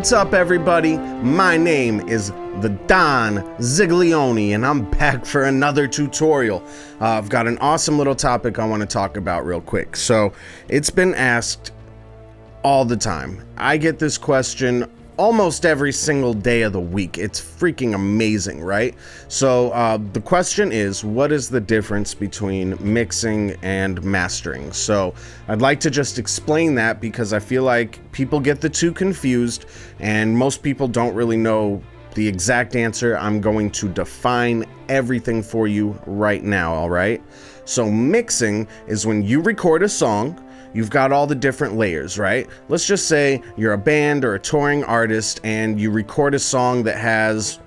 What's up, everybody? My name is the Don Ziglioni, and I'm back for another tutorial. I've got an awesome little topic I want to talk about real quick. So, it's been asked all the time. I get this question almost every single day of the week. It's freaking amazing, right? So the question is, what is the difference between mixing and mastering? So I'd like to just explain that because I feel like people get the two confused and most people don't really know the exact answer. I'm going to define everything for you right now, all right? So mixing is when you record a song. You've got all the different layers, right? Let's just say you're a band or a touring artist and you record a song that has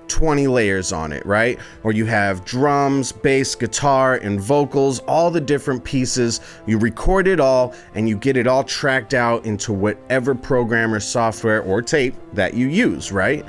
20 layers on it, right? Or you have drums, bass, guitar, and vocals, all the different pieces. You record it all and you get it all tracked out into whatever program or software or tape that you use, right?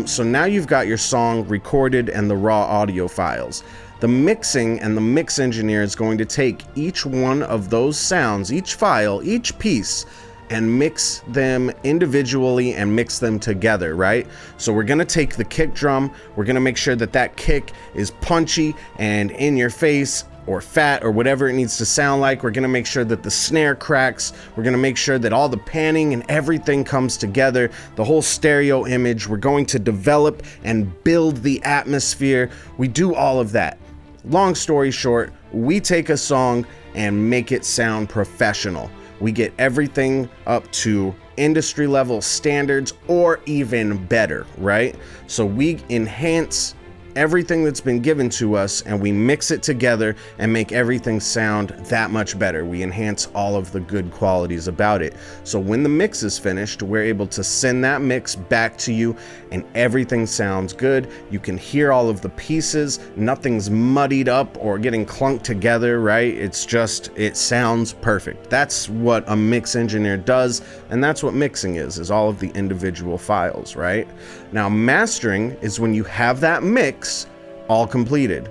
So now you've got your song recorded and the raw audio files. The mixing and the mix engineer is going to take each one of those sounds, each file, each piece, and mix them individually and mix them together, right? So we're gonna take the kick drum, we're gonna make sure that that kick is punchy and in your face or fat or whatever it needs to sound like. We're gonna make sure that the snare cracks. We're gonna make sure that all the panning and everything comes together, the whole stereo image. We're going to develop and build the atmosphere. We do all of that. Long story short, we take a song and make it sound professional. We get everything up to industry level standards or even better, right? So we enhance everything that's been given to us and we mix it together and make everything sound that much better. We enhance all of the good qualities about it. So when the mix is finished, we're able to send that mix back to you and everything sounds good. You can hear all of the pieces. Nothing's muddied up or getting clunked together, right? It's just, it sounds perfect. That's what a mix engineer does, and that's what mixing is all of the individual files, right? Now, mastering is when you have that mix all completed.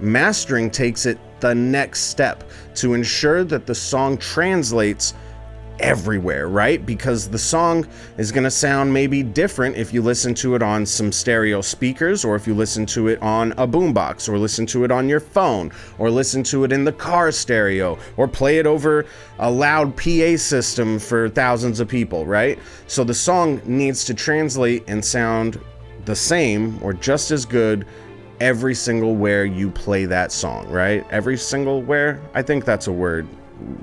Mastering takes it the next step to ensure that the song translates everywhere, right? Because the song is going to sound maybe different if you listen to it on some stereo speakers, or if you listen to it on a boombox, or listen to it on your phone, or listen to it in the car stereo, or play it over a loud PA system for thousands of people, right? So the song needs to translate and sound the same or just as good every single where you play that song, right? Every single where? I think that's a word.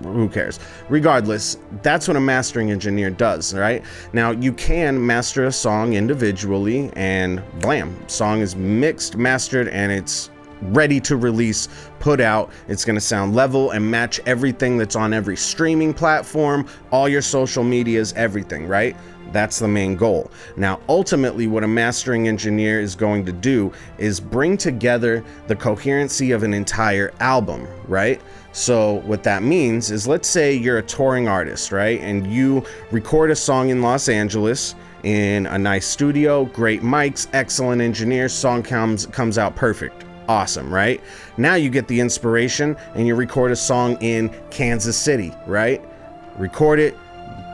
Who cares? Regardless, that's what a mastering engineer does, right? Now, you can master a song individually and blam, song is mixed, mastered, and it's ready to release, put out. It's going to sound level and match everything that's on every streaming platform, all your social medias, everything, right? That's the main goal. Now, ultimately, what a mastering engineer is going to do is bring together the coherency of an entire album, right? So what that means is, let's say you're a touring artist, right? And you record a song in Los Angeles in a nice studio, great mics, excellent engineers, song comes out perfect. Awesome, right? Now you get the inspiration and you record a song in Kansas City, right? Record it,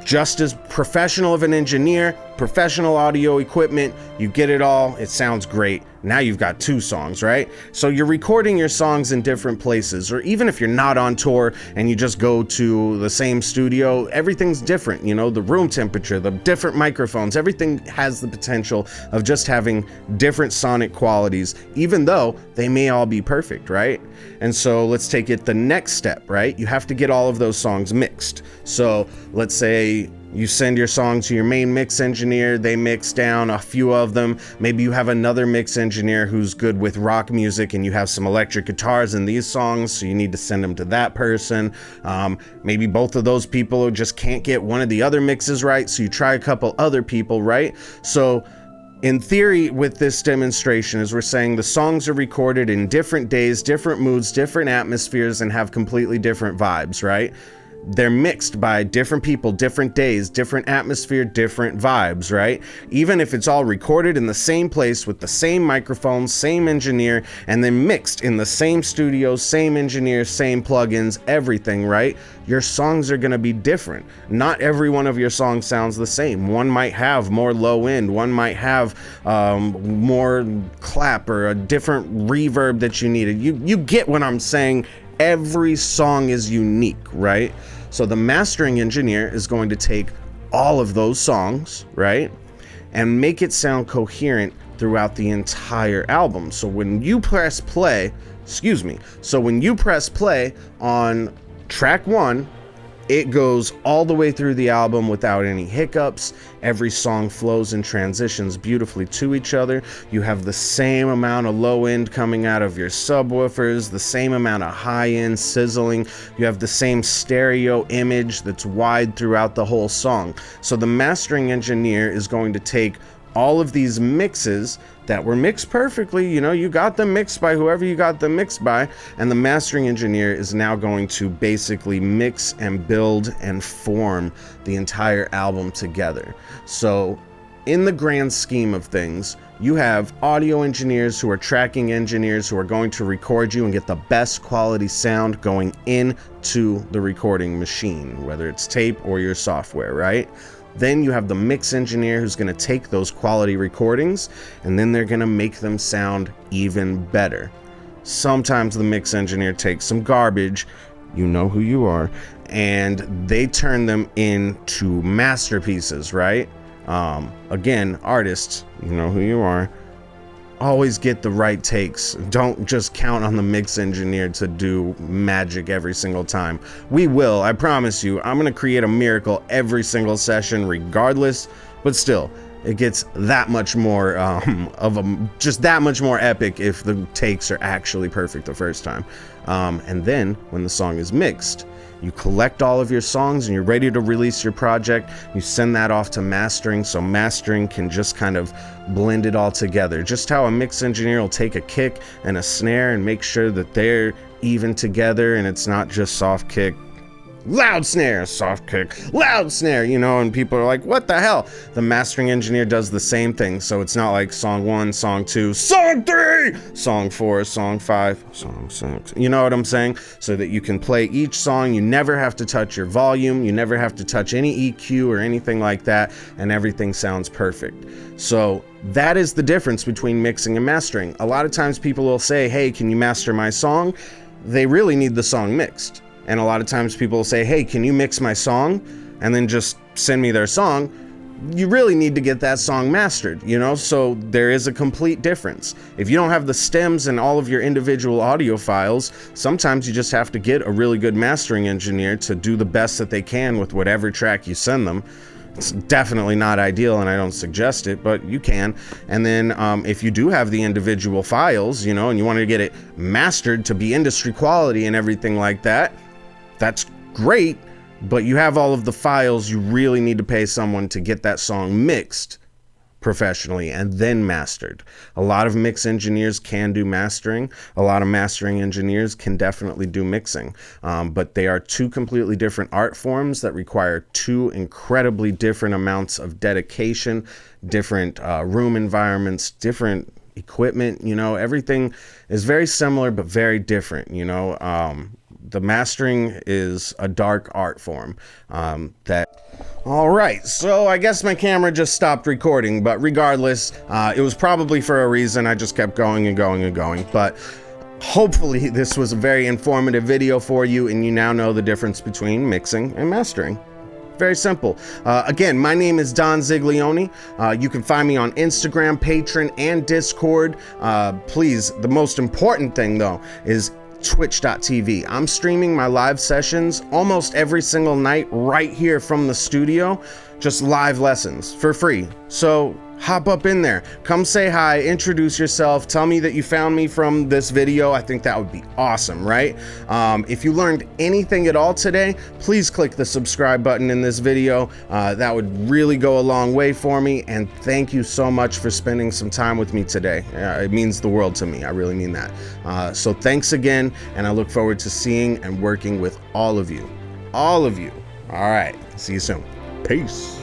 just as professional of an engineer, professional audio equipment, you get it all, it sounds great. Now you've got two songs, right? So you're recording your songs in different places, or even if you're not on tour and you just go to the same studio, everything's different, you know, the room temperature, the different microphones, everything has the potential of just having different sonic qualities, even though they may all be perfect, right? And so let's take it the next step, right? You have to get all of those songs mixed. So let's say you send your song to your main mix engineer, they mix down a few of them. Maybe you have another mix engineer who's good with rock music and you have some electric guitars in these songs, so you need to send them to that person. Maybe both of those people just can't get one of the other mixes right, so you try a couple other people, right? So in theory, with this demonstration, as we're saying, the songs are recorded in different days, different moods, different atmospheres, and have completely different vibes, right? they're mixed by different people, different days, different atmosphere, different vibes, right? Even if it's all recorded in the same place with the same microphone, same engineer, and then mixed in the same studio, same engineer, same plugins, everything, right? Your songs are gonna be different. Not every one of your songs sounds the same. One might have more low end, one might have more clap or a different reverb that you needed. You get what I'm saying. Every song is unique, right? So the mastering engineer is going to take all of those songs, right, and make it sound coherent throughout the entire album. So when you press play, when you press play on track 1, it goes all the way through the album without any hiccups. Every song flows and transitions beautifully to each other. You have the same amount of low end coming out of your subwoofers, the same amount of high end sizzling. You have the same stereo image that's wide throughout the whole song. So the mastering engineer is going to take all of these mixes that were mixed perfectly, you got them mixed by whoever you got them mixed by, and the mastering engineer is now going to basically mix and build and form the entire album together. So in the grand scheme of things, you have audio engineers who are tracking engineers who are going to record you and get the best quality sound going into the recording machine, whether it's tape or your software, right? Then you have the mix engineer who's going to take those quality recordings and then they're going to make them sound even better. Sometimes the mix engineer takes some garbage, you know who you are, and they turn them into masterpieces, right? Again, artists, you know who you are. Always get the right takes. Don't just count on the mix engineer to do magic every single time. We will, I promise you. I'm gonna create a miracle every single regardless, but still, it gets that much more just that much more epic if the takes are actually perfect the first time. And then when the song is mixed, you collect all of your songs and you're ready to release your project. You send that off to mastering, so mastering can just kind of blend it all together. Just how a mix engineer will take a kick and a snare and make sure that they're even together and it's not just soft kick, loud snare, soft kick, loud snare, and people are like, what the hell? The mastering engineer does the same thing. So it's not like song 1, song 2, song 3, song 4, song 5, song 6. You know what I'm saying? So that you can play each song. You never have to touch your volume. You never have to touch any EQ or anything like that. And everything sounds perfect. So that is the difference between mixing and mastering. A lot of times people will say, hey, can you master my song? They really need the song mixed. And a lot of times people will say, hey, can you mix my song? And then just send me their song. You really need to get that song mastered, So there is a complete difference. If you don't have the stems and all of your individual audio files, sometimes you just have to get a really good mastering engineer to do the best that they can with whatever track you send them. It's definitely not ideal and I don't suggest it, but you can. And then if you do have the individual files, and you want to get it mastered to be industry quality and everything like that, that's great, but you have all of the files. You really need to pay someone to get that song mixed professionally and then mastered. A lot of mix engineers can do mastering. A lot of mastering engineers can definitely do mixing, but they are two completely different art forms that require two incredibly different amounts of dedication, different room environments, different equipment. Everything is very similar but very different. The mastering is a dark art form All right, so I guess my camera just stopped recording, but regardless, it was probably for a reason. I just kept going and going and going, but hopefully this was a very informative video for you and you now know the difference between mixing and mastering. Very simple. Again, my name is Don Ziglioni. You can find me on Instagram, Patreon, and Discord. Please, the most important thing though is twitch.tv. I'm streaming my live sessions almost every single night right here from the studio, just live lessons for free. So hop up in there, come say hi, introduce yourself, tell me that you found me from this video. I think that would be awesome, right? If you learned anything at all today, please click the subscribe button in this video. That would really go a long way for me, and thank you so much for spending some time with me today. It means the world to me. I really mean that. So thanks again, and I look forward to seeing and working with all of you. all of you. All right, see you soon. Peace.